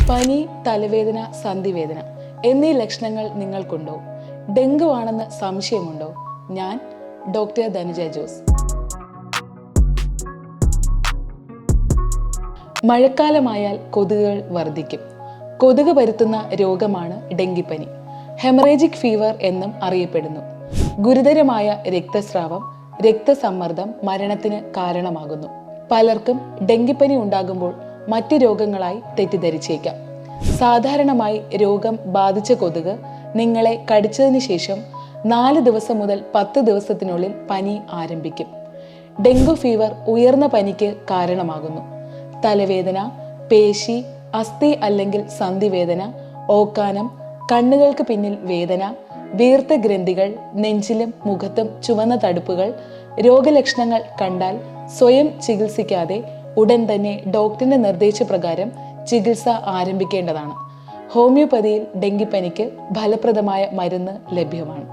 പനി, തലവേദന, സന്ധിവേദന എന്നീ ലക്ഷണങ്ങൾ നിങ്ങൾക്കുണ്ടോ? ഡെങ്കു ആണെന്ന് സംശയമുണ്ടോ? ഞാൻ ഡോക്ടർ ധനുജ ജോസ്. മഴക്കാലമായാൽ കൊതുകുകൾ വർദ്ധിക്കും. കൊതുക് പരത്തുന്ന രോഗമാണ് ഡെങ്കിപ്പനി. ഹെമറേജിക് ഫീവർ എന്നും അറിയപ്പെടുന്നു. ഗുരുതരമായ രക്തസ്രാവം, രക്തസമ്മർദ്ദം മരണത്തിന് കാരണമാകുന്നു. പലർക്കും ഡെങ്കിപ്പനി ഉണ്ടാകുമ്പോൾ മറ്റ് രോഗങ്ങളായി തെറ്റിദ്ധരിച്ചേക്കാം. സാധാരണമായി രോഗം ബാധിച്ച കൊതുക് നിങ്ങളെ കടിച്ചതിന് ശേഷം 4 ദിവസം മുതൽ 10 ദിവസത്തിനുള്ളിൽ പനി ആരംഭിക്കും. ഡെങ്കു ഫീവർ ഉയർന്ന പനിക്ക് കാരണമാകുന്നു. തലവേദന, പേശി, അസ്ഥി അല്ലെങ്കിൽ സന്ധിവേദന, ഓക്കാനം, കണ്ണുകൾക്ക് പിന്നിൽ വേദന, വീർത്ത ഗ്രന്ഥികൾ, നെഞ്ചിലും മുഖത്തും ചുവന്ന തടുപ്പുകൾ രോഗലക്ഷണങ്ങൾ കണ്ടാൽ സ്വയം ചികിത്സിക്കാതെ ഉടൻ തന്നെ ഡോക്ടറിന്റെ നിർദ്ദേശപ്രകാരം ചികിത്സ ആരംഭിക്കേണ്ടതാണ്. ഹോമിയോപ്പതിയിൽ ഡെങ്കിപ്പനിക്ക് ഫലപ്രദമായ മരുന്ന് ലഭ്യമാണ്.